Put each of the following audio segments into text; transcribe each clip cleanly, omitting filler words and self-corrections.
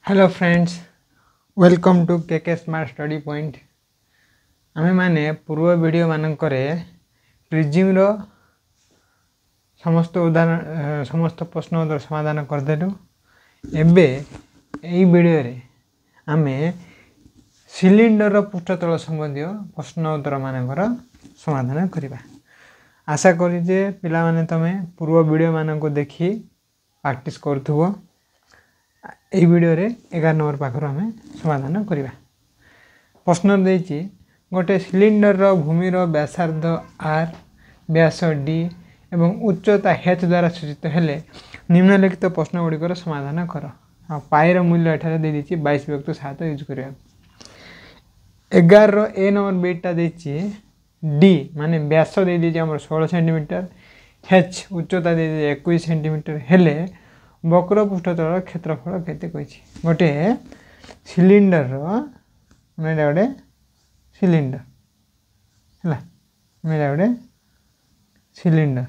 Hello friends, welcome to KK smart study point. आमे माने पूर्व वीडियो मानकरे प्रिजिम रो समस्त उदाहरण समस्त प्रश्न उत्तर समाधान करदेलु। एबे एई वीडियो रे आमे सिलिंडर रो पृष्ठतल संबंधी प्रश्न उत्तर मानकर समाधान करिबा। आशा करी जे पिला माने तमे पूर्व वीडियो मानको देखि प्रैक्टिस करथुबो। यही वीडियो रे 11 नंबर पाखर आम समाधान करवा। प्रश्न देछि गोटे सिलिंडर रो भूमि रो व्यासार्ध आर, व्यास डी एवं उच्चता एच द्वारा सूचित हेले निम्नलिखित प्रश्न गुड़िकर समाधान कर। पाइर मूल्य एठारे दे देछि 22/7 यूज करबा। 11 रो ए नंबर बिटटा देछि डी माने व्यास दे देछि हमर 16 सेंटीमीटर, एच उच्चता दे देछि 21 सेंटीमीटर हेले वक्र पृष्ठतल क्षेत्रफल केते कहिछि। गोटे सिलिंडर गोटे सिलिंडर है गोटे सिलिंडर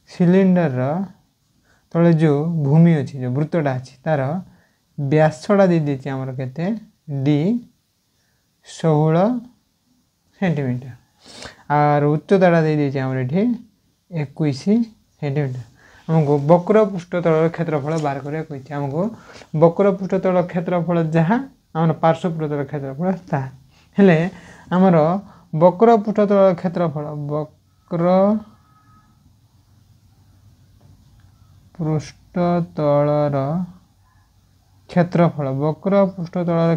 सिलिंडर तले जो भूमि अच्छी जो वृत्तटा अच्छी तार व्यासटा दे देछि हमर केते डी 16 सेंटीमीटर और उच्चताटा दे देछि हमर एठी 21 सेंटीमीटर। हमको वक्र पृष्ठतल क्षेत्रफल बाहर करिया कहिछि। हमको वक्र पृष्ठतल क्षेत्रफल जहाँ आम पार्श्व पृष्ठतल क्षेत्रफल ताहा हेले आमर वक्र पृष्ठतल क्षेत्रफल वक्र पृष्ठतल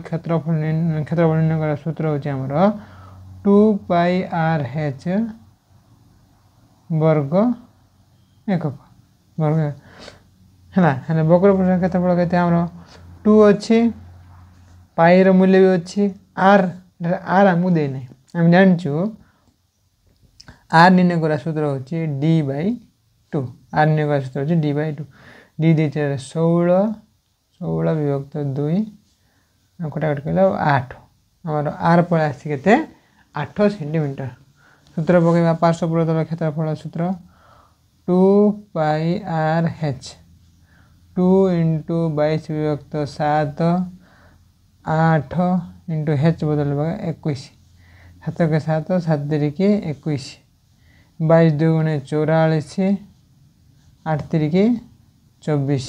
क्षेत्रफल निर्णय कर सूत्र होछि हमर 2πr/h वर्ग एकक वर्ग है। वक्र पृष्ठ क्षेत्रफल कहते हैं 2 अच्छी पाई मूल्य भी अच्छी आर आर आमको देना आम जानचु आर निर्णय करा सूत्र होची d/2। आर निर्णय करा सूत्र होची d/2। डी दे 16 विभक्त 2 कटाकट कले 8 आमर आर पड़े आसी केते 8 सेंटीमीटर। सूत्र पकेबा पार्श्व पृष्ठतल क्षेत्रफल सूत्र 2πr/h 2 × 22/7 8 × h बदल 21 7 के 7 7 के 21 22 2 × 44 8 3 के 24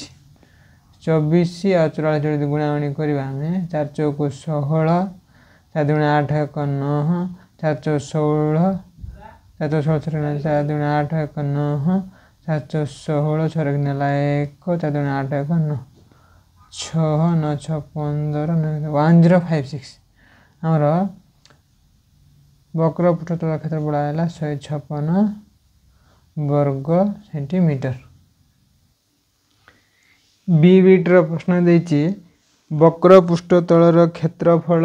24 और 44 जोड़ी गुणागुणी करवा आम 4 चौक 16 4 दूनी 8 1 9 4 चौक 16 4 16 4 दूनी 8 1 9 4 चौक 16 6 नेला 1 4 दूनी 8 1 9 6 9 6 15 1056 आमर वक्र पृष्ठतल क्षेत्रफल है 156 वर्ग सेंटीमीटर। बी बीटर प्रश्न देछि वक्र पृष्ठतल क्षेत्रफल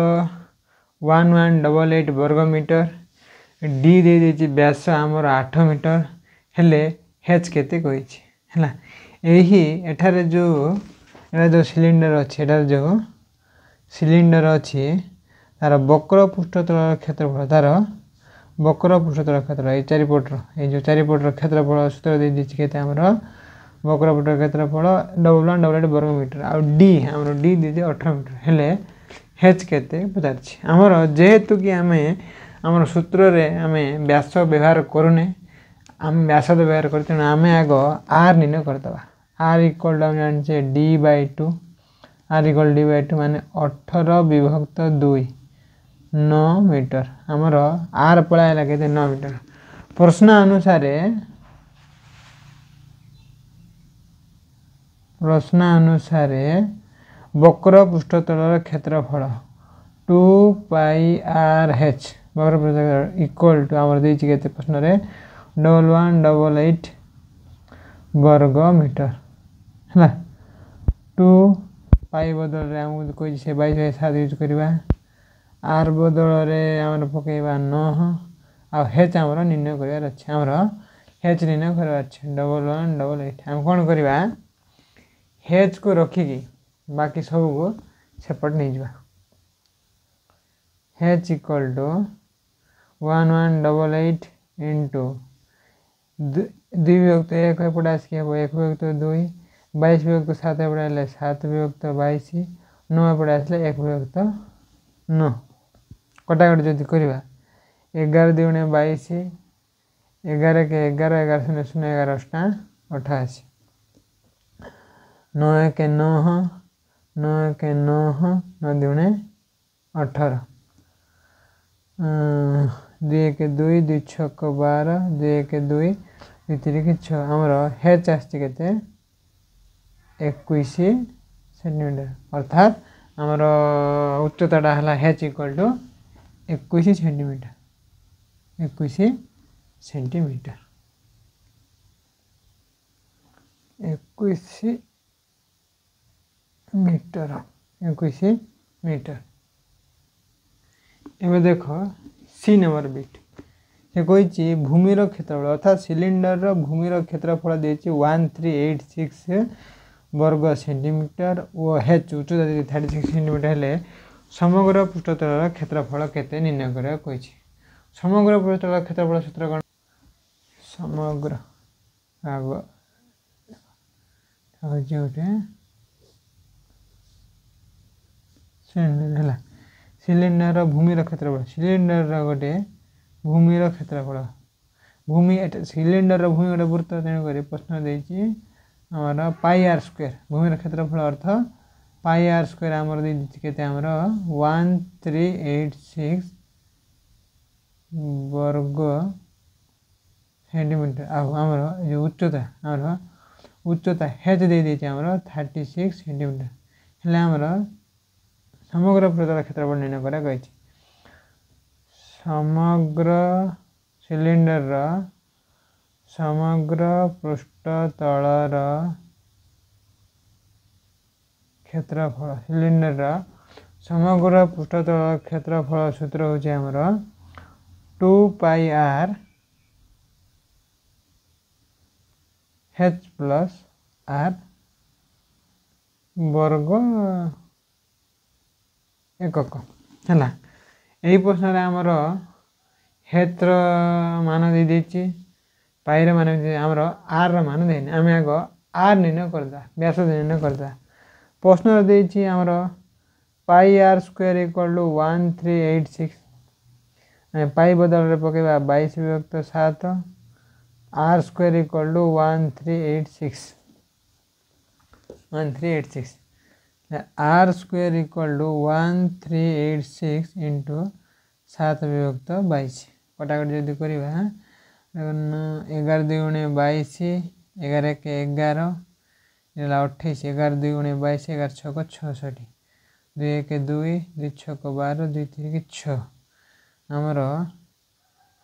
1188 वर्ग मीटर, डी दे देछि व्यास आमर 8 मीटर हेले एच केते कहिछि हैला। एही एठारे जो सिलिंडर अच्छी एटार जो सिलिंडर अच्छी तार वक्र पृष्ठतल क्षेत्रफल तार वक्र पृष्ठतल क्षेत्र ये चारिपटर ये चारिपटर क्षेत्रफल सूत्र दे देछि केते हमर वक्र पृष्ठतल क्षेत्रफल 1188 वर्ग मीटर आ डी हमर डी दे 18 मीटर हेले एच केते पचारछि। हमर जेहेतु कि आमर सूत्र रे आमे व्यास व्यवहार करूने आम व्यास व्यवहार करते आम आग आर निर्णय करदे। आर इक्वल टू जाने d/2 आर इक्वल d/2 माने 18 विभक्त 2 9 मीटर आमर आर पड़ा के 9 मीटर। प्रश्न अनुसार वक्र पृष्ठतल क्षेत्रफल 2πr/h वक्र पृष्ठतल इक्वल टू आमर देछि केते प्रश्न रे 1188 वर्ग मीटर है। 2 पाई बदल रे हम कोई से 22/7 यूज करवा। आर बदल रे हमर पकेबा 9 आ एच हमर निर्णय करिवार अछि। हमर एच निर्णय करबा अछि 1188। हम कोन करबा एच को रखी की बाकी सब को सेपरेट नहीं जबा। एच इक्वल टू 1188 इनटू 2 विभक्त 1 एपटे आसिक 1 विभक्त 2 22 विभक्त 7 एपटे 7 विभक्त 22 9 एपटे आसले 1 विभक्त 9 कटाकटी जदि करवा 11 दुणे 22 11 के 11 11 शून्य शून्य 11 88 9 1 9 9 1 9 9 दुणे 18 2 1 2 2 6 12 2 1 2 2 3 6 आमर हेच आसछि केते 21 सेंटीमीटर अर्थात आमर उच्चताटा हला H equal to 21 centimetre 21 centimetre 21 metre 21 metre. एवं देख सी नंबर बिट से कही भूमिर क्षेत्रफल अर्थात सिलिंडर भूमिर क्षेत्रफल देती 1386 वर्ग सेंटीमीटर और हेच उच्चता 36 सेंटीमीटर हेले समग्र पृष्ठतल क्षेत्रफल केते निर्णय करा कही समग्र पृष्ठतल क्षेत्रफल सूत्र कौन समग्र गोटे सिलिंडर है सिलिंडर भूमिर क्षेत्रफल सिलिंडर गोटे भूमिर क्षेत्रफल भूमि सिलिंडर भूमि गोटे वृत्त तेणुक प्रश्न देती आमर पाई आर स्क्वायर भूमिर क्षेत्रफल अर्थ पाई आर स्क्वायर आमर देते आमर 1386 वर्ग सेंटीमीटर आमर उच्चता आमर उच्चता हेच दे देती आमर 36 सेंटीमीटर हेल्ले आमर समग्र पृष्ठतल क्षेत्रफल निर्णय करा गई समग्र सिलिंडर समग्र पृष्ठतलर क्षेत्रफल सिलिंडर समग्र पृष्ठतल क्षेत्रफल सूत्र होचे हमर 2 pi are H plus are वर्ग एकक है यही प्रश्न आमर हेत्र मान दे देछि पाई मान आमर आर मान देनी आम आग आर निर्णय करदा व्यास निर्णय करदा प्रश्न देछि आमर pi r square equal to 1386 pi बदल रे पकेबा 22 विभक्त 7 r square equal to 1386 r square equal to 1386 into 7 विभक्त 22 कटाकटी जदि करवा 11 दुणे 22 11 के 11 28 11 दुणे 22 11 6 66 2 1 2 2 6 12 2 3 6 आमर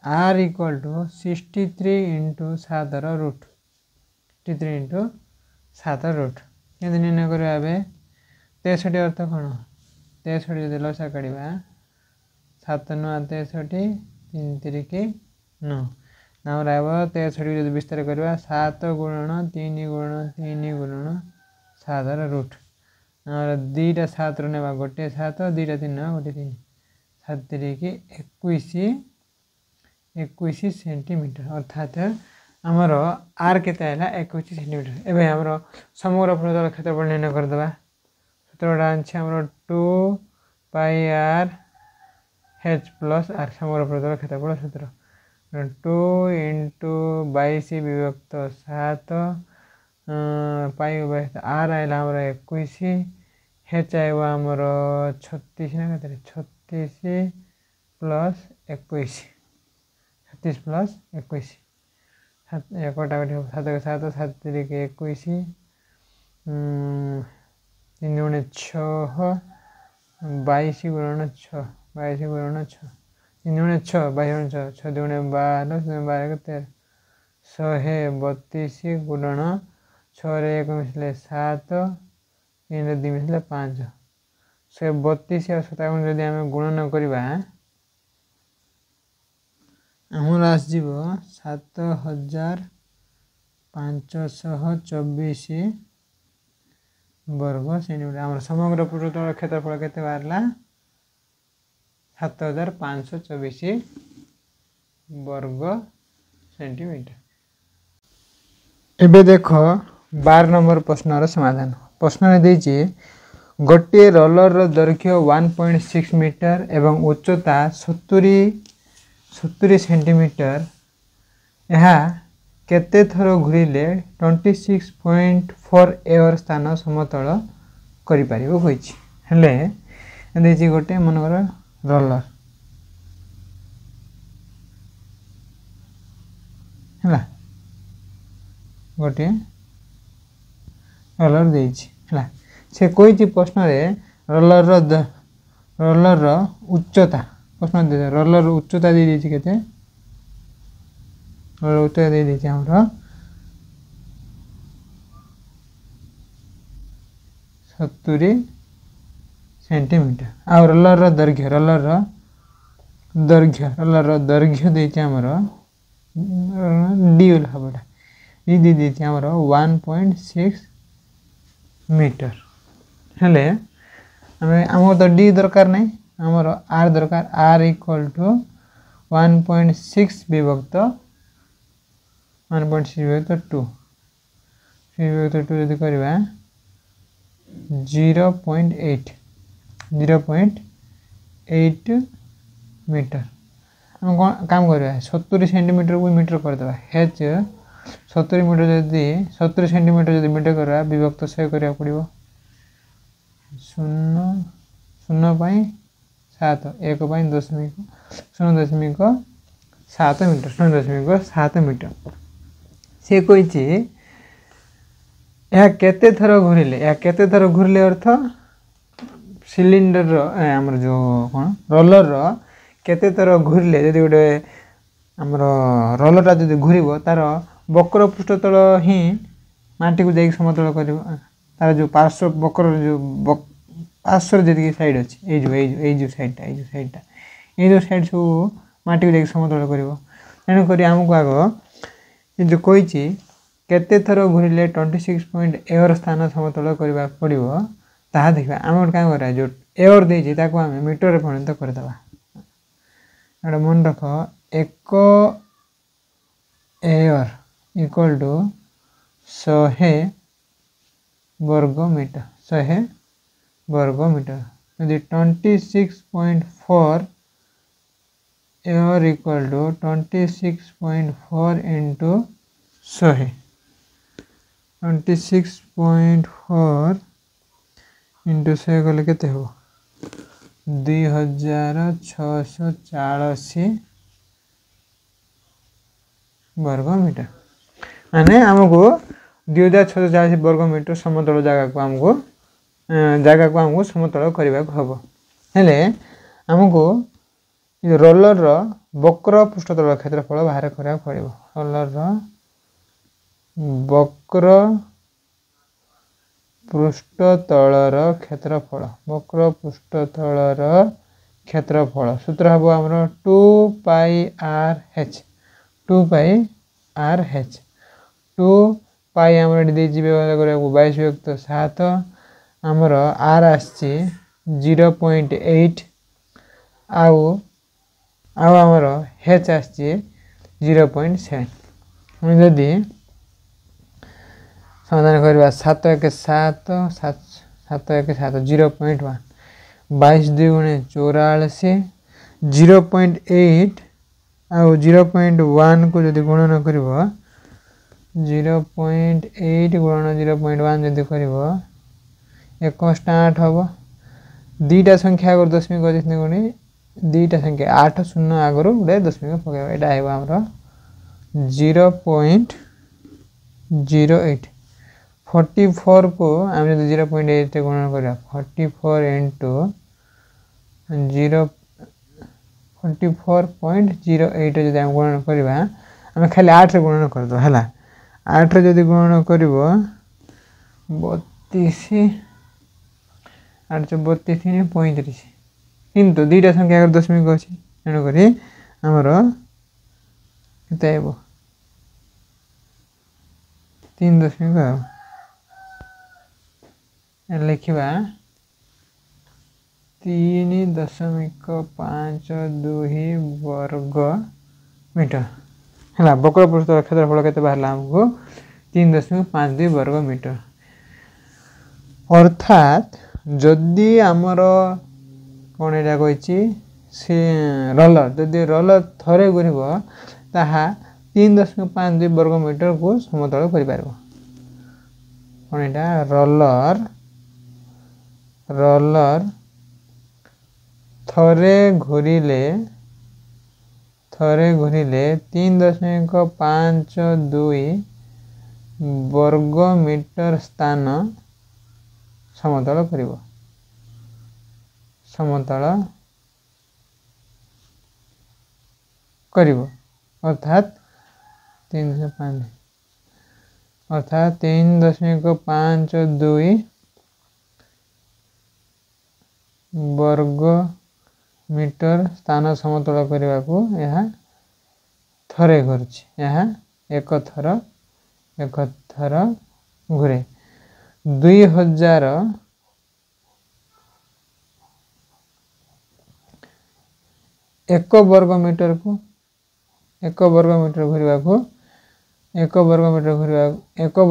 are equal to 63 into 7 root 63 into 7 root के निर्णय करवा 63 अर्थ कौन 63 जो लसा काढ़ा 7 9 63 3 3 के 9 आम 63 जो विस्तार करवा 7 गुणन 3 गुणन 3 गुणन 7 रूट आम 2टा 7 ना गोटे 7 2टा 3 गोटे 3 7 3 के 21 सेंटीमीटर अर्थात आमर आर केते 21 सेंटीमीटर एवं आमर समग्र पृष्ठतल क्षेत्रफल निर्णय करदे सूत्रटा आमर 2 pi are H plus are समग्र पृष्ठतल क्षेत्रफल सूत्र 2 इंटू 22 विभक्त 7 पाई आर आएगा आमर 21 हेच आएगा आमर 36 ना कहते 36 प्लस 21 36 प्लस 21 कटाकटी 7 7 7 3 के 21 3 गुणे 6 22 गुणन 6 22 गुणन 6 3 गुणे 6 22 6 6 दुणे 12 12 के 13 132 गुणन 6 रे 1 मिसले 7 3 रे 2 मिसले 5 132 और 57 जदि आम गुणन करवा आमर आसजीव 7524 वर्ग सेंटीमीटर आम समग्र पृष्ठतल क्षेत्रफल केते बाहरला 7524 वर्ग सेंटीमीटर। एबे देख 12 नंबर प्रश्नर समाधान। प्रश्न देछि गोटे रोलर दैर्घ्य 1.6 मीटर एवं उच्चता 70 सेंटीमीटर यह केते थर घुरिले 26.4 एयर स्थान समतल करि परिबो होइछि। हेले देछि गोटे मनकर रोलर हला गोटे रोलर देछि हला से कोइछि प्रश्न रे रोलर उच्चता प्रश्न दे रोलर उच्चता दे देछि केते रोलर उच्चता दे देछि हमरो 70 सेंटीमीटर आ रोलर दैर्घ्य देछि हमरो डी हबडा डी दे देछि हमरो 1.6 मीटर हेले आम तो डी दरकार नहीं आमर आर दरकार आर इक्वल टू 1.6 विभक्त 1.6 विभक्त 2 विभक्त 2 यदि करबा 0.8 मीटर हम काम करबा 70 सेंटीमीटर को मीटर कर देबा h 70 मीटर जदि 70 सेंटीमीटर जदि मीटर करबा विभक्त 100 करिया पड़िबो 0.7 1 बाय 0.7 मीटर से कहिछि या केते थर घुरिले अर्थ सिलिंडर हमर जो कोन रोलर रो केते थर घुरिले जदि गोटे हमर रोलरटा जदि घुरिबो तार वक्र पृष्ठतल ही माटी को जाई समतल करिवो तार जो पार्श्व वक्र जो पार्श्व जदि साइड अछि ए जो साइड सो माटी को जाई समतल करिवो एनु करी हमको आगो जो कहिछि केते थर घुरिले 26 एयर स्थान समतल करबा पड़िबो ताहा देखबा हम का करा जो एयर देछि ताको हम मीटर रे परिणत कर देबा एटा मन रख 1 एयर इक्वल टू 100 वर्ग मीटर यदि 26.4 area equal to 26.4 into 100 26.4 into 100 गले केते हो 2640 वर्ग मीटर माने हमको 2640 वर्ग मीटर समतल जगह को हमको समतल करबा को हबो हेले हमको रोलर रो वक्र पृष्ठतल क्षेत्रफल बाहर करा पड़िबो रोलर रो वक्र पृष्ठतलर क्षेत्रफल सूत्र हबो हमरो 2 पाई आर एच 2 पाई हमरो दे जीवे करे 22 विभक्त 7 हमरो आर आछि 0.8 आउ हमरो एच आछि 0.7 हम जदी समाधान करबा 7 1 7 0.1 22 2 44 0.8 आउ 0.1 को जदी गुणन करबो 0.8 गुणन 0.1 जदी करबो 1 स्टार्ट हबो दीटा संख्या अगर दशमिक जितने गुणी दीटा संख्या 8 0 आगरो उडे दशमिक पकेबा एटा हेबा हमरो 0.08 44 को हम जब 0.8 गुणन करा 44 इंटू 44.08 जब हम गुणन करिबा हम खाली 8 रे गुणन कर दो हला 8 रे जदी गुणन करिवो 32 8 32 35 किंतु दीटा संख्या अगर दशमिक अछि एनो करी हमरो केते आइबो 3 दशमिक लिखा 3.52 वर्ग मीटर है वक्र पृष्ठ क्षेत्रफल के बाहर हमको 3.52 वर्ग मीटर। अर्थात जदि आमर कौन यहाँ कही रोलर जदि रोलर थरे घूर ताहा 3.52 वर्ग मीटर को समतल कर कौन यहाँ रोलर रोलर थरे घूरिले 3.52 वर्ग मीटर स्थान समतल करिवो अर्थात 3.52 वर्ग मीटर स्थान समतल करने को यह थरे घुर्ची यह एक थर घुरे 2000 एक वर्ग मीटर को एक वर्ग मीटर घुरवा को एक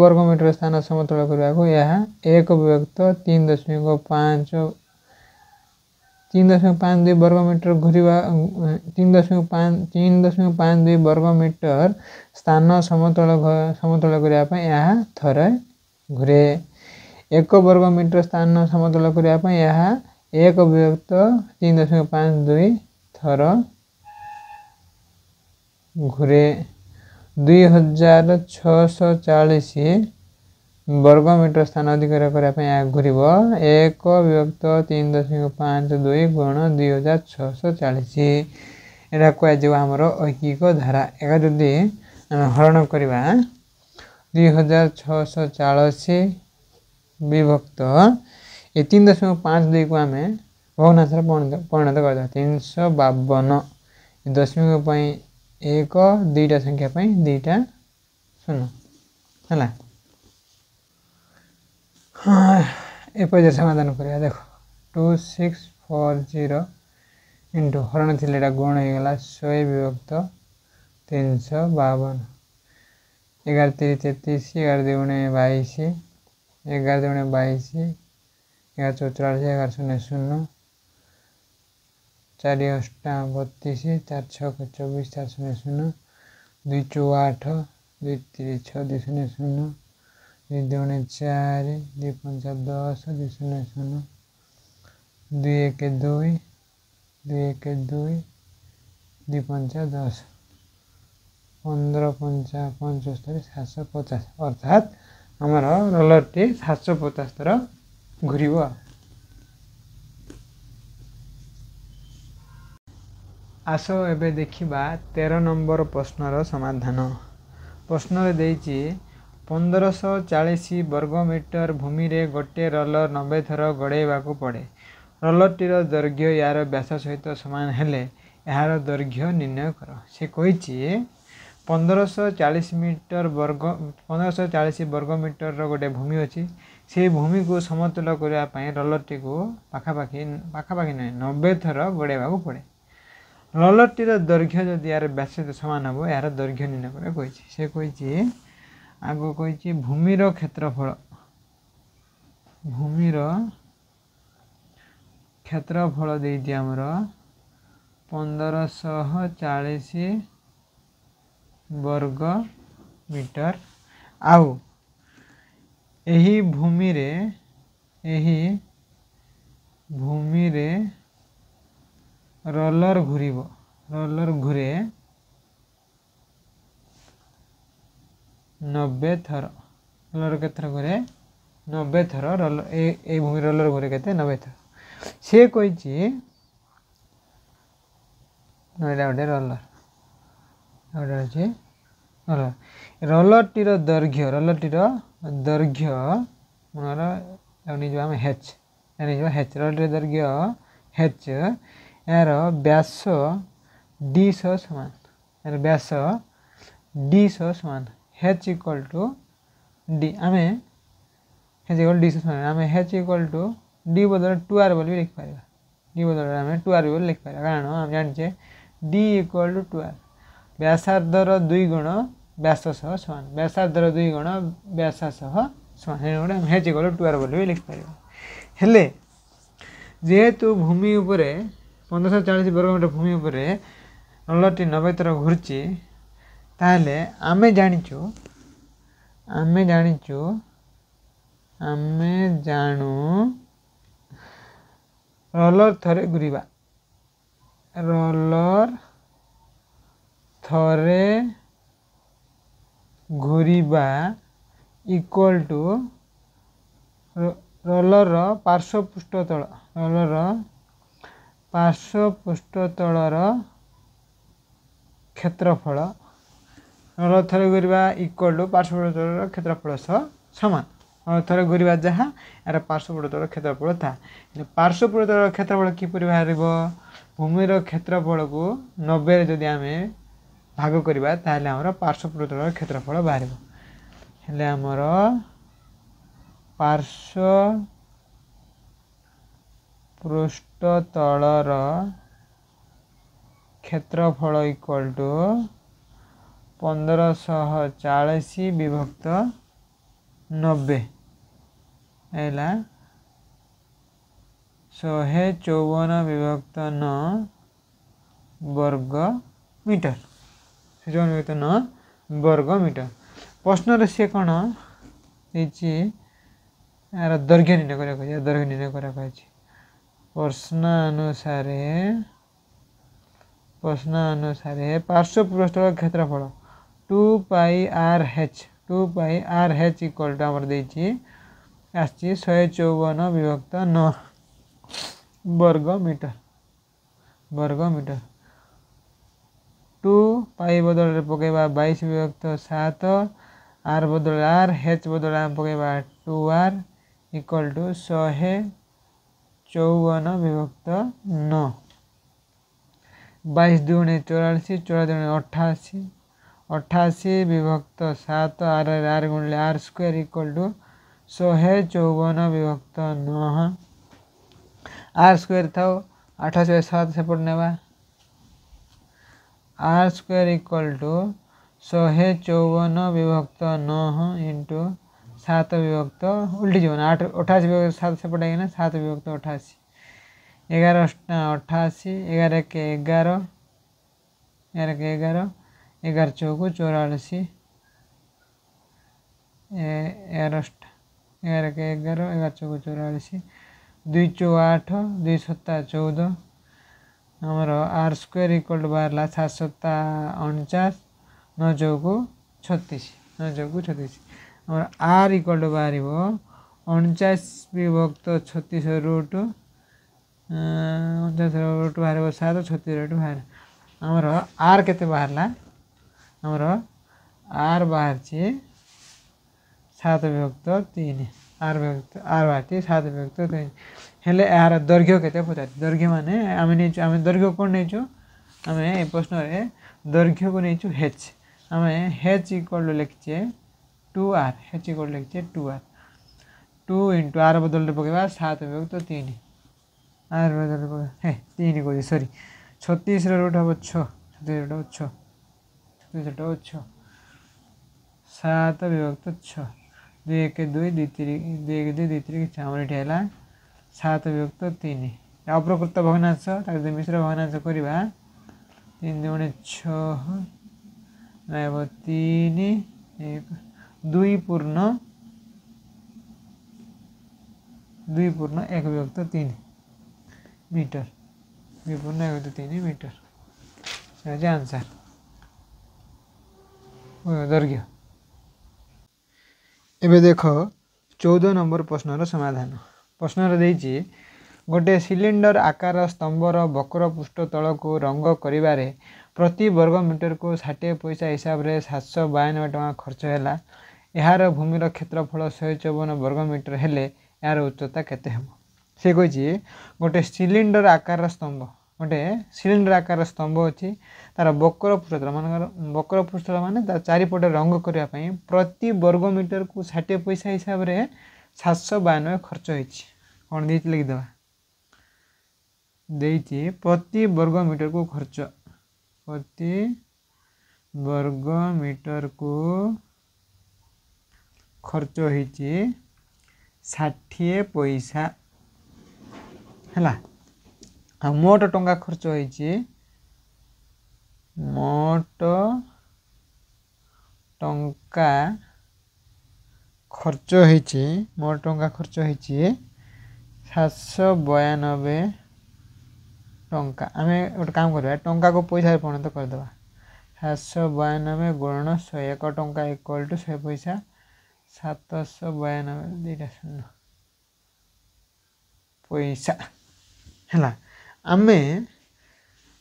वर्ग मीटर स्थान समतल करने को यह 1 विभक्त 3.52 वर्ग मीटर घुरवा 3.52 वर्ग मीटर स्थान समतल करने यह थरे घुरे 1 वर्ग मीटर स्थान समतल करने यह 1 विभक्त 3.52 थर घुरे 2640 वर्ग मीटर स्थान अधिकार करने घूर 1 विभक्त 3.52 गुण 2640 यहाँ कह आमर ऐकिक धारा एक जदि हरण करवा 2640 विभक्त ये 3.52 को आम भग्नांश परिणत कर 352 दशमिक 1 2टा संख्या 2टा 0 है। हाँ एपजे समाधान करिया देखो 2640 इंटू हरण थी गुण होगा 100 विभक्त 352 11 3 33 11 2 22 11 2 22 11 44 11 0 0 4 8 32 4 6 24 4 0 0 2 4 8 2 3 6 2 0 0 2 2 4 2 5 10 2 0 0 2 1 2 2 1 2 2 5 10 15 5 75 750 अर्थात आमर रोलर टी 750 थर घूर। आस एबे देखिबा 13 नंबर प्रश्नर समाधान। प्रश्न देइछि 1540 वर्ग मीटर भूमि रे गोटे रोलर 90 थर गड़ेवा को पड़े। रोलर टीर दैर्घ्य यार व्यास सहित समान हेले यार दैर्घ्य निर्णय कर। से कही 1540 वर्ग मीटर गोटे भूमि अच्छी से भूमि को समतुल करने रोलर टी को पाखापाखि नहीं 90 थर गड़ेवा को पड़े। रोलर टीर दैर्घ्य जदि यार व्यास सहित सामान हम यार दैर्घ्य निर्णय कर कही से कही आग कही भूमिर क्षेत्रफल देती आमर 1540 वर्ग मीटर आउ एही भूमि रे रोलर घूरे 90 थर रोलर के घूरे 90 थर रोलर ए भूमि रोलर घूरे के 90 थर से कही गोटे रोलर रोलर टीर दैर्घ्य मनर आम हेच रोलर टीर दैर्घ्य हेच यार व्यास डी सह सामान यार व्यास डी सह सामान हेच इक्वल टू डी आम हेच इक्वल डी सह सामान आम हेच इक्वल टू डी बदल 2r बोली लिखिपर डी बदल आम 2r बोली लिखिपर कारण आम जाने डी इक्वल टू 2r व्यासार्धर 2 गुण व्यास सह समान व्यासार्धर 2 गुण व्यास सह समान गोटे हेच इक्वल टू आर बोली लिखिपर हेले जेहेतु भूमि उपरे 1540 वर्गमीटर भूमि उपरे रोलरटी 90 थर घूर्ची ताहले आमे जानिचु जानू रोलर थरे घूरिबा रोलर थरे घूरिबा इक्वल टू रोलर पार्श्व पृष्ठतल रोलर पार्श्व पृष्ठतलर क्षेत्रफल रोलर थरे घूरिबा इक्वल टू पार्श्व पृष्ठतलर क्षेत्रफल सह समान रोलर थरे घूरिबा जहाँ यार पार्श्व पृष्ठतलर क्षेत्रफल था पार्श्व पृष्ठतलर क्षेत्रफल किपरि बाहर भूमिर क्षेत्रफल को 90 जदि आम भाग करवा ताहले हमर पार्श्व पृष्ठतलर क्षेत्रफल बाहर हेले हमर पार्श्व पृष्ठतलर क्षेत्रफल इक्वल टू 1540 विभक्त 90 है 154 विभक्त 9 वर्ग मीटर 154 विभक्त 9 वर्ग मीटर प्रश्न से कौन यार दैर्घ्य निर्णय करा प्रश्न अनुसार पार्श्व पृष्ठतल क्षेत्रफल 2 pi R H equal to आमर देछि आछि 154 विभक्त 9 वर्ग मीटर 2 पाई बदल पकेबा 22 विभक्त 7 आर बदल आर एच बदल आम पकेबा 2r इक्वल टू 154 विभक्त 9 22 दूने 84 दूने 88 विभक्त 7 आर गुणिले आर स्क्वायर इक्वल टू 154 विभक्त 9 आर स्क्वायर था 88 7 सेपट नेबा आर स्क्वायर इक्वल टू 154 विभक्त 9 इंटू 7 विभक्त उल्टी जीवन 88 विभक्त 7 सेपट आएगा 7 विभक्त 88 11 88 11 के 11 11 चौको 84 11 के 11 चौको 84 2 चौ 8 2 7 14 आमर आर स्क्वायर इक्वल टू बाहर 7 7 49 9 चौको 36 आमर आर इक्वल टू बाहर 49 विभक्त 36 रूट 49 रूट बाहर 7 36 रूट बाहर आमर आर केते बाहरला आमर आर बाहर 7 विभक्त 3 आर बाहर 7 विभक्त 3 हेले यार दैर्घ्य केते पचार दैर्घ्य माने आम दैर्घ्य कौन नहीं आम ए प्रश्न रे दैर्घ्य को नहीं हेच आम हेच इक्वल टू लिखचे 2r हेच इक्वल टू लिखचे 2r 2 इंटू आर बदल पकेबा 7 विभक्त 3 आर बदल 3 को सॉरी 36 रूट हम 6 7 विभक्त 6 2 1 2 2 3 आमर ये 7 विभक्त 3 अप्रकृत भग्नांश मिश्र भग्नांश करवा 3 दूने 6 3 2 पूर्ण 1 विभक्त 3 मीटर 2 पूर्ण 1 विभक्त 3 मीटर आंसर दैर्घ्य एबे देख 14 नंबर प्रश्नर समाधान प्रश्न गोटे सिलिंडर आकार स्तंभर वक्र पृष्ठ तल को रंग करिबारे प्रति वर्ग मीटर को 60 पैसा हिसाब से 792 टका खर्च है यार भूमिर क्षेत्रफल 154 वर्ग मीटर हेले यार उच्चता केते हम से कही गोटे सिलिंडर आकार स्तंभ अच्छी तार वक्र पृष्ठतल मान वक्र पृष्ठतल माने चारिपटे रंग करने प्रति वर्ग मीटर को 60 पैसा हिसाब से 792 खर्च होती कौन दे लिखिदेवा प्रति वर्ग मीटर को खर्च प्रति वर्ग मीटर को खर्च होइछि 60 पैसा हैला। आ मोट टंका खर्च होइछि मोट टंका खर्च होइछि मोट टंका खर्च होइछि 792 टंका। आमे गोटे काम करबा टंका को पैसा परिणत कर देबा 792 गुणन 101 टंका इक्वल टू 100 पैसा 792 दुईटा शून्य पैसा हैला। आमे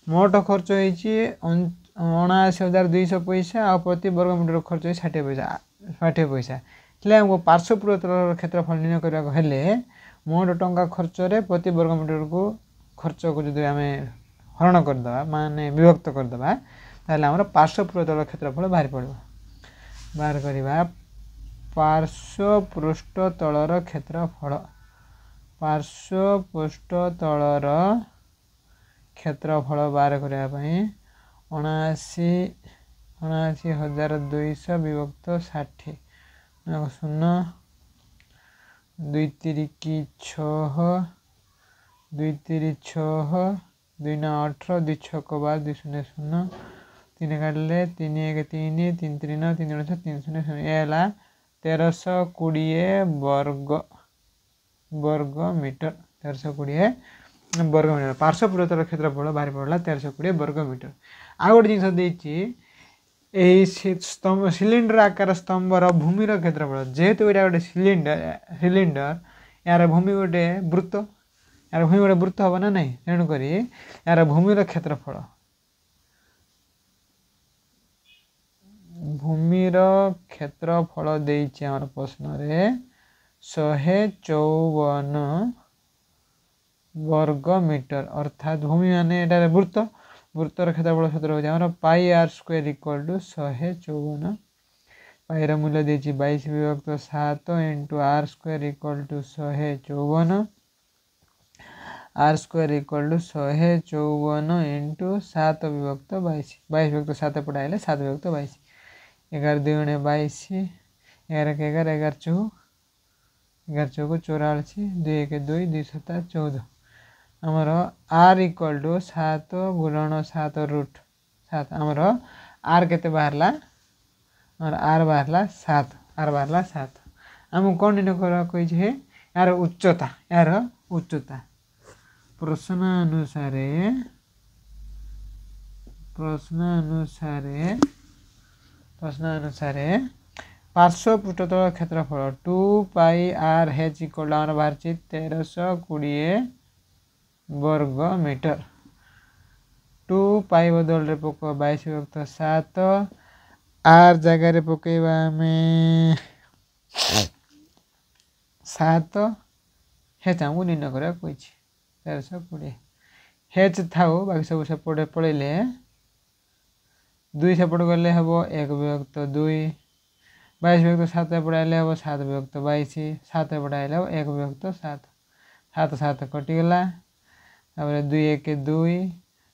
मोट खर्च होइछि 79,200 पैसा आ प्रति वर्ग मीटर खर्च होइछि 60 पैसा हेले हमको पार्श्व तल क्षेत्रफल निर्णय करबा हेले मोट टंका खर्च रे प्रति वर्ग मीटर को खर्च को जदि आमे हरण कर दबा माने विभक्त कर दबा ताले हमर पार्श्व तल क्षेत्रफल बाहर पड़बो। बाहर करबा पार्श्व पृष्ठ तलर क्षेत्रफल पार्श्व पृष्ठ तलर क्षेत्रफल बाहर करबा पई 79,200 विभक्त 60 शून्य 2 3 6 2 3 6 2 9 18 2 6 12 2 0 0 3 काटले 3 1 3 3 3 9 3 9 3 0 0 ये है 1320 वर्ग मीटर 1320 वर्ग मीटर पार्श्व पृष्ठर क्षेत्रफल बाहर पड़ा 1320 वर्ग मीटर। आ गोटे जिन देती स्तंभ सिलिंडर आकार स्तंभर भूमिर क्षेत्रफल जेहेतु यहाँ गोटे सिलिंडर यार भूमि गोटे वृत्त यार भूमि गोटे वृत्त हम ना नहीं तेणुक यार भूमिर क्षेत्रफल देइछि हमर प्रश्न रे 154 वर्ग मीटर अर्थात भूमि माने एटारे वृत्तर क्षेत्रफल सूत्र हो हमर pi r square equal to 154 pi र मूल्य देइछि 22 विभक्त 7 into r square equal to 154 r square equal to 154 into 7 विभक्त 22 22 विभक्त 7 पढ़ाइले 7 विभक्त 22 11 2 22 11 के 11 11 चौ 11 चौको 84 2 1 2 2 7 14 आमर आर इक्वल टू 7 गुणन 7 रूट 7 आमर आर केते बाहरला आमर आर बाहरला 7 आम कौन निर्णय करा कोई है यार उच्चता प्रश्न अनुसार पार्श्व पृष्ठतल क्षेत्रफल 2 पाई आर एच इक्वल आमर बाहर 1320 वर्ग मीटर 2 पाई बदल रे पक 22 विभक्त 7 आर जगह रे पकेबा में 7 हेच हमको निर्णय करा कोई 1320 हेच थाओ बाकी सब सेपटे पड़ेले 2 सेपट गले हम 1 विभक्त 2 22 विभक्त 7 पढ़ाइले हम 7 विभक्त 22 7 पढ़ाइले हम 1 विभक्त 7 7 7 कटिगला 2 1 2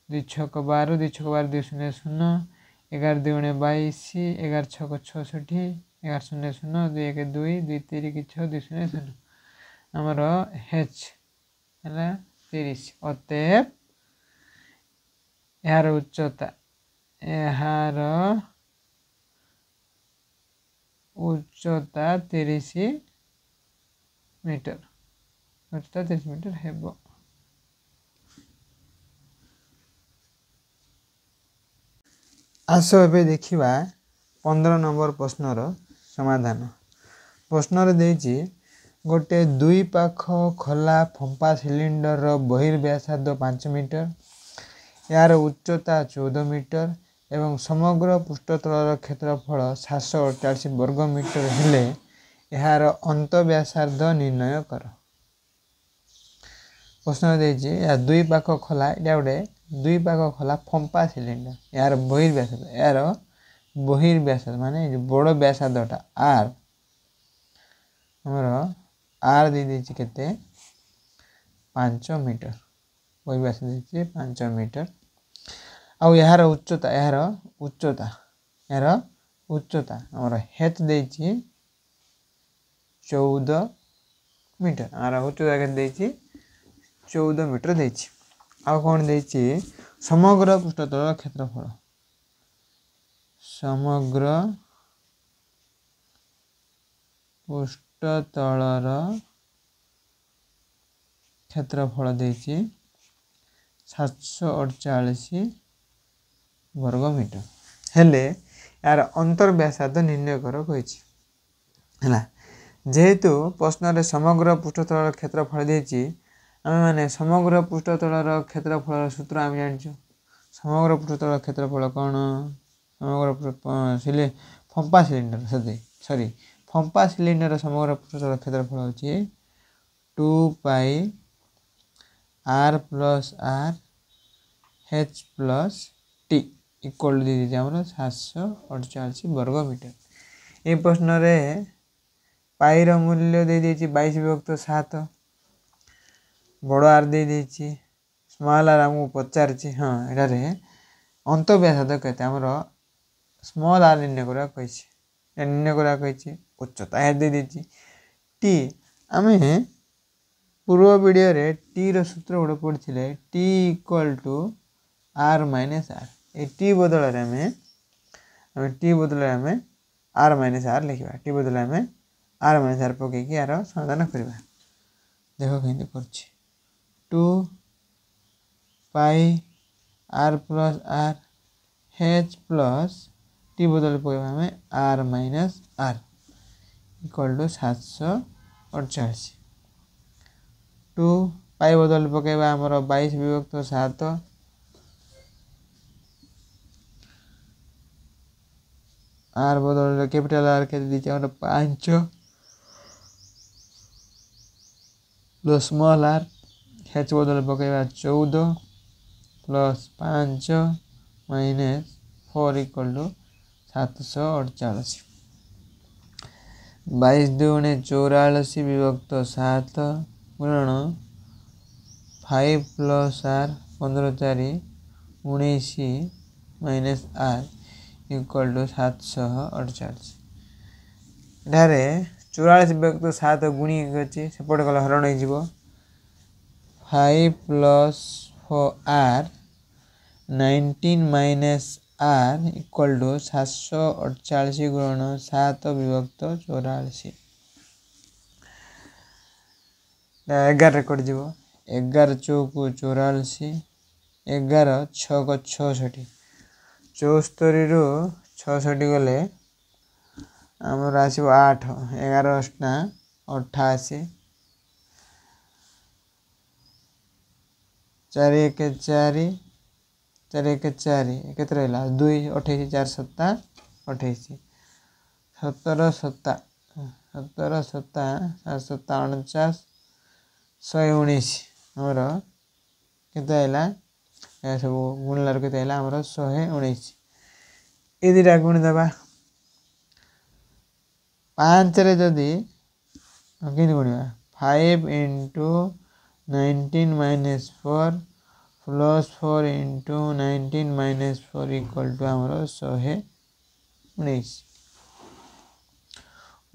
2 6 12 2 6 12 2 0 0 11 2 22 11 6 66 11 0 0 2 1 2 2 3 6 2 0 0 आमर हेच है 30 अतएव यार उच्चता 30 मीटर उच्चता 30 मीटर हेबो। आस ए देखा 15 नंबर प्रश्नर समाधान प्रश्न देछि गोटे दुई पाख खोला फंपा सिलिंडर बहिर्व्यासार्ध 5 मीटर यार उच्चता 14 मीटर एवं समग्र पृष्ठतलर क्षेत्रफल 748 वर्ग मीटर हेले यार अंत व्यासार्ध निर्णय कर। प्रश्न देछि या दुई पाख खोला या गोटे दुई पाख खोला फंपा सिलिंडर यार बहिर्व्यासार्ध माने बड़ व्यासार्धटा आर हमर आर दे देछि केते 5 मीटर बहिर्व्यासार्ध देछि 5 मीटर आ यार उच्चता यार उच्चता आमर हेच देछि 14 मीटर आर उच्चता के 14 मीटर देछि आ कौन देछि समग्र पृष्ठतल क्षेत्रफल समग्र पृष्ठतलर क्षेत्रफल देछि 748 वर्ग मीटर हेले यार अंतर्व्यासार्ध निर्णय कर कहिछि हला जेहेतु प्रश्न रे समग्र पृष्ठतलर क्षेत्रफल देछि आमे माने समग्र पृष्ठतलर क्षेत्रफल सूत्र आमे जानछु समग्र पृष्ठतलर क्षेत्रफल कोन समग्र फंपा सिलिंडर सॉरी फंपा सिलिंडर समग्र पृष्ठतलर क्षेत्रफल होछि 2 पाई r plus r h plus t equal दे दीजिए हमरो 748 वर्ग मीटर ए प्रश्न रे पाई रो मूल्य दे दीजिए 22/7 बड़ आर दे दीजिए स्मॉल आर हमको पचारछि हां एटा रे अंतर्व्यासार्ध कहते हमरो स्मॉल आर निर्णय करा कहिछि निर्णय करा कहिछि उच्चता हे दे दीजिए t आमे पूर्व वीडियो रे t रो सूत्र गोटे पढ़िथिले t equal to r minus r ए t बदल रे हमें t बदल रे हमें r माइनस r लिखबा t बदल हमें r माइनस r पके कि यार समाधान करबा देखो केंति करछि 2 पाई r plus r h plus t बदल पकेबा हमें r minus r equal to 748 2 पाई बदल पकेबा हमरो 22/7 आर बदल कैपिटल आर के दीजिए हमरो 5 प्लस स्मॉल आर h बदल पकेबा 14 प्लस 5 माइनस 4 इक्वल टू 748 22 दूने 84/7 गुणन 5 plus r 15 4 19 minus r equal to 748 ढारे 44/7 गुणी अछि सेपट गला हरण हे जीवो 5 plus 4r 19 minus r equal to 748 गुणन 7/84 11 रेकॉर्ड जीवो 11 चौक 84 11 6 66 74 रु 66 गले आमर आसीबो 8 11 8 88 4 1 4 4 1 4 केते रहला 2 28 4 7 28 17 7 17 7 7 49 119 हमर केते आइला ए सब गुणलार केते आइला हमर 119 ए दिरा गुण देबा 5 रे जदी किन गुणिबा 5 into 19 minus 4 plus 4 into 19 minus 4 equal to हमर 119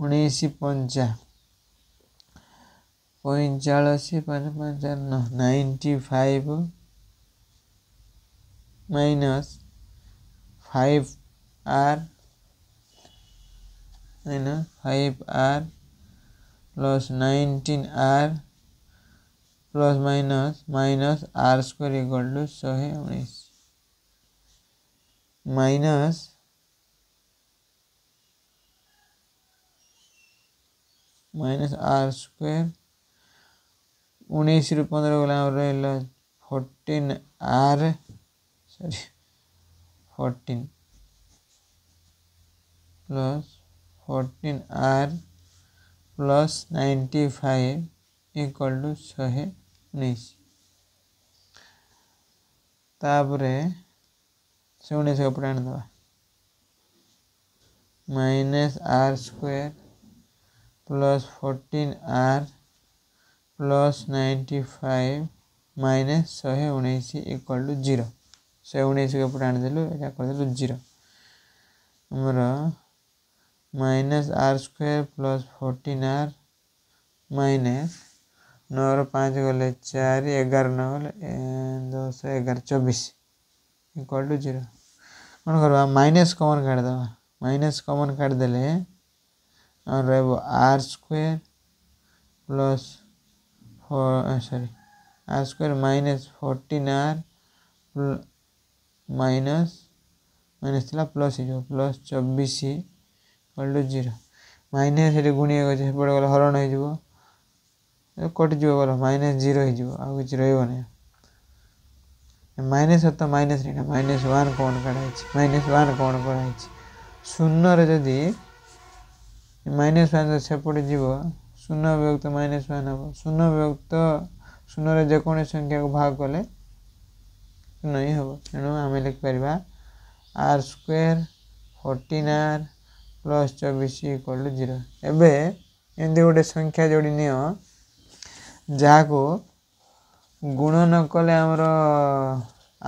19 पंचा 45 5 5 95 minus 5r minus 5r plus 19r plus minus r square equal to 119 minus r square 19 रु 15 गला रहला 14r sorry 14 plus 14r plus 95 equal to 119 तापरे 119 को पढ़ान दवा minus r square plus 14r plus 95 minus 119 equal to 0 119 को पढ़ान देलु एटा कर देलु 0 ଆମର minus r square plus 14r minus 9 5 गले 4 11 9 गले 10 11 24 इक्वल टू 0 कौन करवा माइनस कॉमन काट दवा माइनस कॉमन काट देले और रहबो r square plus sorry r square minus 14r minus minus थला प्लस हो प्लस 24 इक्वल टू 0 माइनस ये गुणी गले हरण हो कटिज गल माइनस 0 हो किसी रही माइनस तो माइनस नहीं माइनस 1 कौन काढ़ाई माइनस 1 कौन कराई शून्य जदि माइनस 1 सेपटे जीव शून्य विभक्त माइनस 1 हम शून्य विभक्त शून्य जेको संख्या को भाग कले शून्य ही हम तेणु आम लिखिपर R square 14r plus 24 equal to 0 एबे एमती गोटे संख्या जोड़ी नियो जहाँ को गुण न कले आमर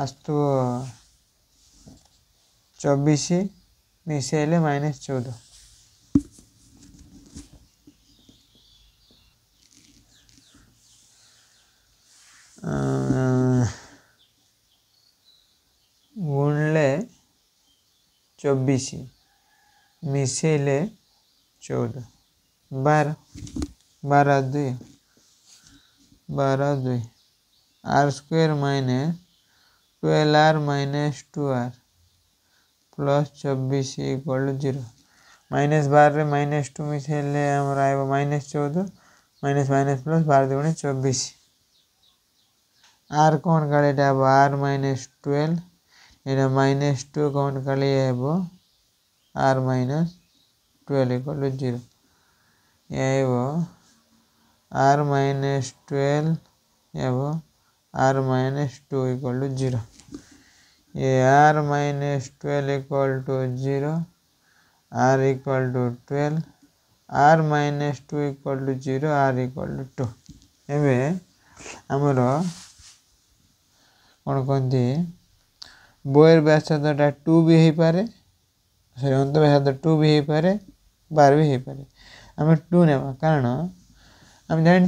आसतु 24 मिसेले माइनस 14 गुणले 24 मिसेले 14 12 12 2 12 2 r square minus 12r minus 2r plus 24 equal to 0 minus 12 रे माइनस 2 मिसेले आमर आइबो माइनस 14 माइनस माइनस प्लस 12 दुगुणे 24 आर कौन काले आब आर माइनस 12 ये माइनस 2 कौन काले आब आर माइनस 12 इक्वल टू 0 ये आइब आर माइनस 12 अब आर माइनस 2 इक्वल टू 0 ये r minus 12 equal to 0 r equal to 12 r minus 2 equal to 0 r equal to 2 एवं आमर कौन कहते बोयर व्यासार्धटा 2 भी हो पारे सॉरी अंत व्यासार्ध 2 भी हो पारे 12 भी हो पारे आम 2 ने कारण आम जान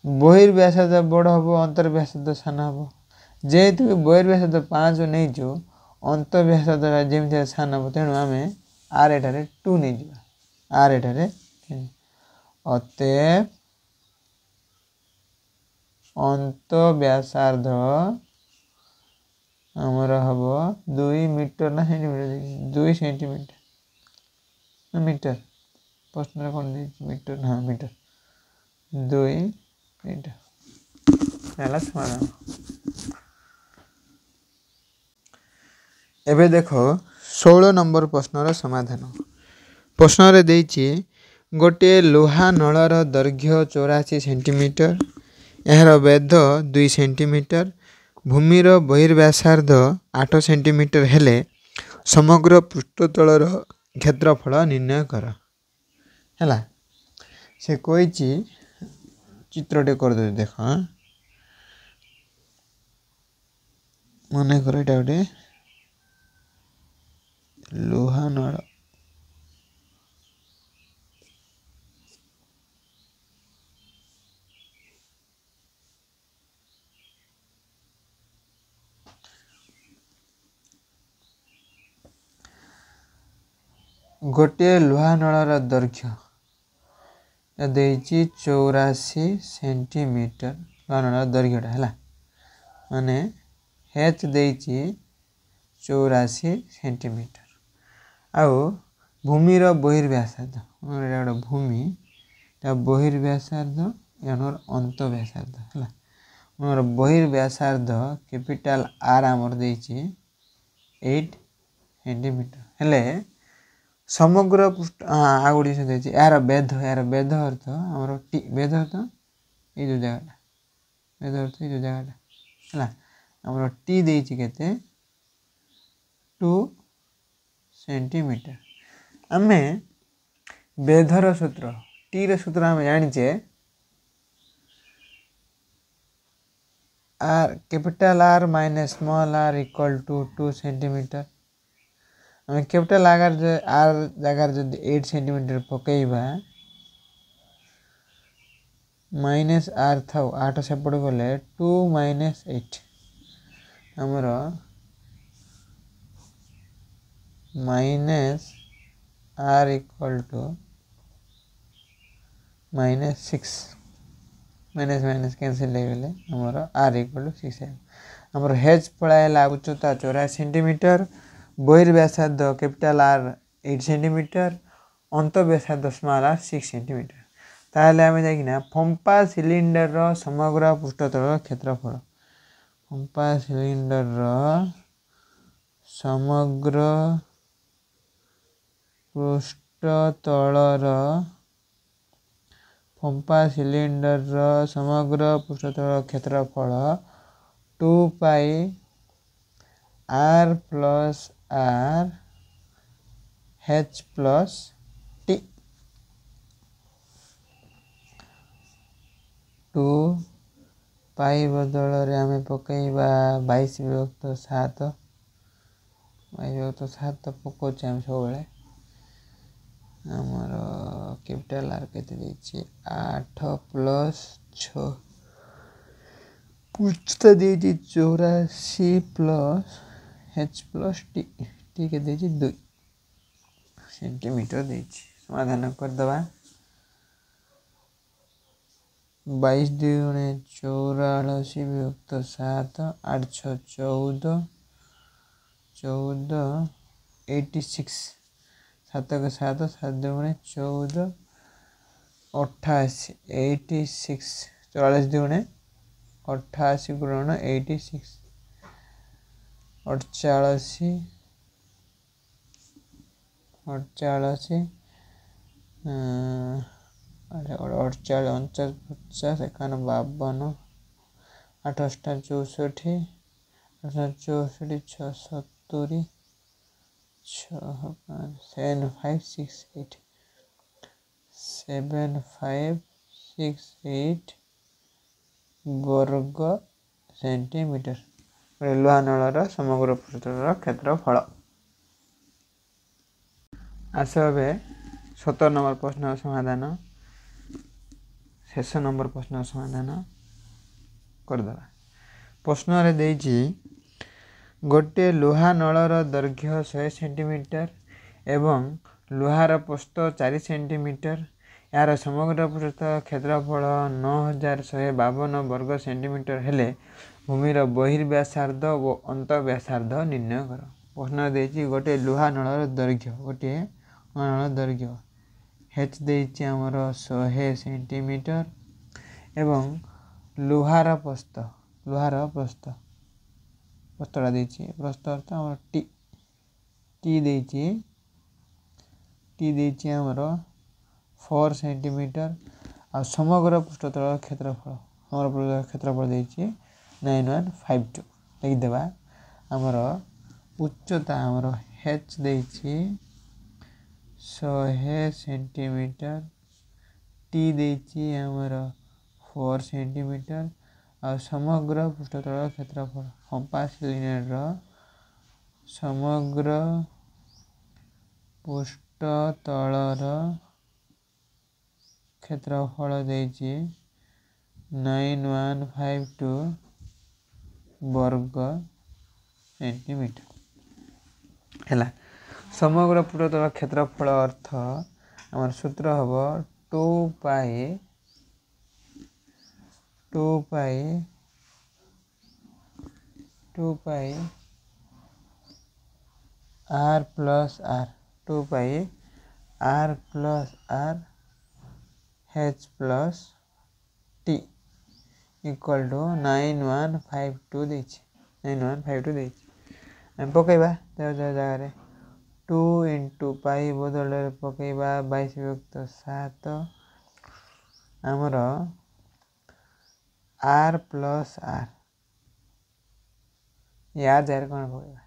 बहिर्व्यासार्ध बड़ हम अंतर्व्यासार्ध सान हम जेहेतु बहिर्व्यासार्ध 5 नहीं अंतर्व्यासार्ध जमी सान हम तेणु आम आर एठारे 2 नहीं आर एठारे अतएव अंतर्व्यासार्ध आमर हम 2 मीटर ना सेंटीमीटर 2 सेंटीमीटर मीटर प्रश्न कौन मीटर हाँ मीटर 2 मीटर समाधान एबे देखो 16 नंबर प्रश्नर समाधान प्रश्न देछि गोटे लोहा नलर दैर्घ्य 84 सेंटीमीटर यार बेध 2 सेंटीमीटर भूमिर बहिर्व्यासार्ध 8 सेंटीमीटर हेले समग्र पृष्ठतलर क्षेत्रफल निर्णय कर है से कोई चित्रटे कर दे देख मन कर ये गोटे लोहा नल गोटे लोहा नलर दैर्घ्य 84 सेंटीमीटर लोहा नलर दैर्घ्यटा है माने हेच 84 सेंटीमीटर आउ भूमिर बहिर्व्यासार्ध गोटे भूमि बहिर्व्यासार्ध यानर अंत व्यासार्ध है मोर बहिर्व्यासार्ध कैपिटल आर आमर 8 सेंटीमीटर हेले समग्र पृष्ठ आ गोटे यार बेध अर्थ आमर टी बेध अर्थ ये जो जगह बेध अर्थ ये जो जगह है आमर टी देछि केते 2 सेंटीमीटर आमे बेधर सूत्र टी रे सूत्र आम जानिचे R capital R minus small are equal to 2 centimetre आम कैपिटल आर जगार जब 8 सेंटीमीटर पकईबा माइनस आर था 8 सेपट गले 2 माइनस 8 आमर minus R equal to minus 6 minus minus cancel हो गले आमर आर इक्वल टू 6 आमर हेज पड़ाला उच्चता 84 सेंटीमीटर बहिर्व्यासार्ध कैपिटल आर 8 सेंटीमीटर अंत व्यासार्ध स्मॉल आर 6 सेंटीमीटर ताहले आमे जाकिना फंपा सिलिंडर रो समग्र पृष्ठतल क्षेत्रफल फंपा सिलिंडर रो समग्र पृष्ठतल फंपा सिलिंडर रो समग्र पृष्ठतल क्षेत्रफल 2 pi R plus R H plus T 2 पाई बदल आम पकईबा 22 विभक्त 7 22 विभक्त 7 पकाउे आम सब आमर कैपिटल आर के 8 प्लस 6 उच्चता दी 84 plus H plus T T के 2 सेंटीमीटर दे समाधान करदे 22 दुणे 84 विभक्त 7 8 6 14 14 86 7 के 7 7 दुणे 14 88 86 44 दुणे 88 गुणन 86 88 88 48 50 51 52 28 64 64 6 70 6 7 5 6 8 7 5 6 8 वर्ग सेंटीमीटर लुहा नलर समग्र पृष्ठतल क्षेत्रफल आस ए 17 नंबर प्रश्न समाधान शेष नंबर प्रश्न समाधान करदे प्रश्न रे देछि गोटे लुहा नलर दैर्घ्य 100 सेंटीमीटर एवं लुहार प्रस्थ 4 सेंटीमीटर यार समग्र पृष्ठतल क्षेत्रफल 9152 वर्ग सेंटीमीटर हेले भूमिर बहिर्व्यासार्ध और अंत व्यासार्ध निर्णय कर प्रश्न देछि गोटे लुहा नलर दैर्घ्य हेच देछि आमर 100 सेंटीमीटर एवं लुहार प्रस्थटा देछि प्रस्थ अर्थ आमर टी देछि आमर 4 सेंटीमीटर आ समग्र पृष्ठतल क्षेत्रफल देछि 9152 लिखिदेबा आमर उच्चता आमर हेच देछि 100 सेंटीमीटर टी देछि आमर 4 सेंटीमीटर आ समग्र पृष्ठतल क्षेत्रफल फंपा सिलिंडर समग्र पृष्ठतलर क्षेत्रफल देछि 9152 वर्ग सेंटीमीटर है समग्र पृष्ठतल क्षेत्रफल अर्थ आमर सूत्र हम 2 pi R plus R 2 pi R plus R H plus T equal to 9152 them पकईबा जगह 2 इंटू पाई बदल पकईबा 22 विभक्त 7 आमर आर प्लस आर यार जगह कौन पकईबा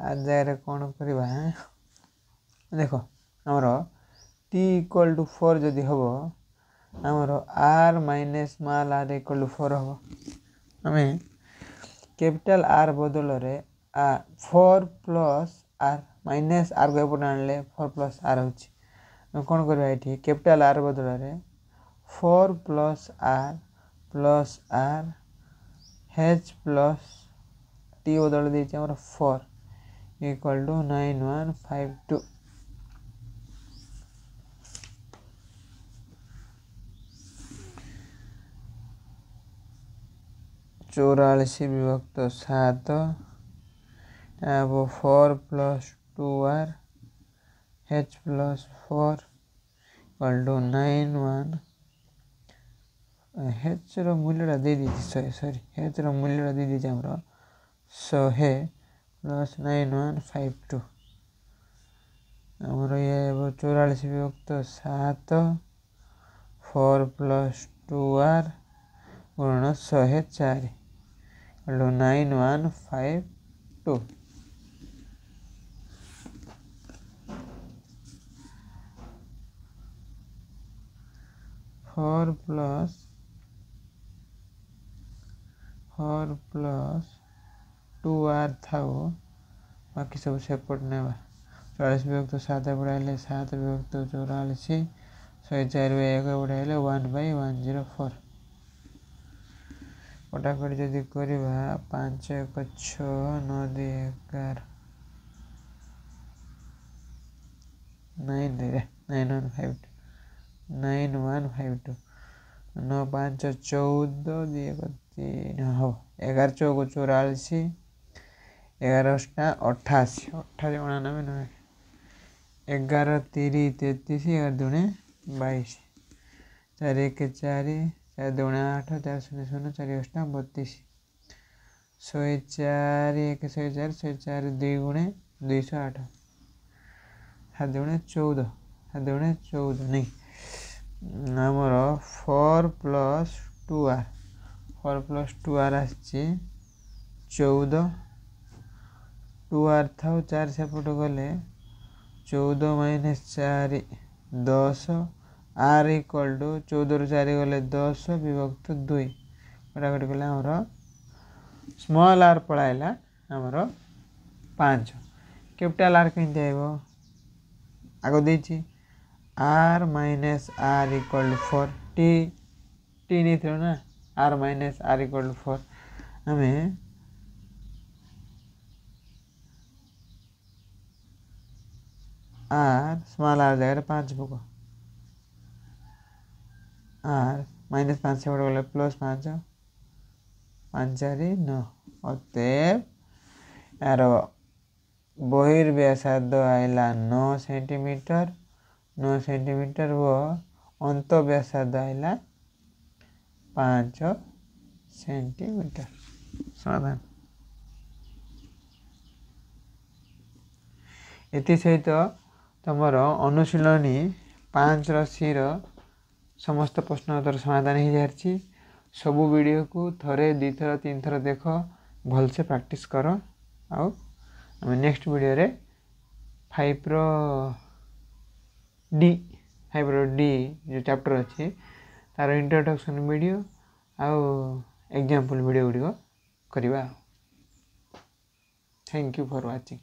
आर जगह कौन करवा देख आमर टी इक्वल टू 4 जदि हम आमर r minus small are equal to 4 हम आम कैपिटल आर बदल रे 4 प्लस आर माइनस आर को एपटे आनले 4 प्लस आर हो कौन करवा ये कैपिटल आर बदल रे 4 plus R H plus T बदल देती 4 इक्वल टू 9152 चौरासी विभक्त 7 अब 4 plus 2r h plus 4 equal to 91 h रो मूल्य दे दी सॉरी h रो मूल्य दे दी हमर 100 प्लस 9152 हमर ये 44 विभक्त 7 4 प्लस 2r गुणन 104 9152 4 प्लस 2r था बाकी सब सेपट नेबा 44 विभक्त 7 बढ़ाइले 7 विभक्त 44 104 1 बढ़ाइले 1/104 कटाकटी जदि करवा 5 1 6 9 2 11 9152 9 5 14 2 1 3 हम 11 चौक 44 11 88 99 11 3 33 11 दूने 22 4 1 4 4 दूने 8 4 0 0 4 8 32 104 1 104 104 2 गुणे 208 7 दूने 14 7 दूने 14 नहीं आमर 4 प्लस 2r आसी 14 2r था 4 सेपट गले 14 माइनस 4 10 r इक्वल टू 14 रू 4 गले 10 विभक्त 2 कटाकटी गले आमर स्मॉल आर पढ़ाइला आमर 5 कैपिटल आर कहीं आइब आग देती r minus r equal to 4 टी नहीं थी ना r minus r equal to 4 हमें r स्मॉल r जगह 5 पक r माइनस 5 से गले प्लस 5 5 4 9 अतएव यार बहिर्व्यासार्ध आइला 9 सेंटीमीटर 9 सेंटीमीटर वो अंत व्यासार्ध आइला 5 सेंटीमीटर समाधान ये सहित तुमर अनुशीलनी 5 सी समस्त प्रश्न उत्तर समाधान हो जाए सबू वीडियो को थरे 2 थर 3 थर देख भलसे प्रैक्टिस कर आउ नेक्स्ट वीडियो रे 5 रो डी जो चैप्टर अच्छी तार इंट्रोडक्शन वीडियो आउ एग्जांपल वीडियो गुड़िक करवा। Thank you for watching.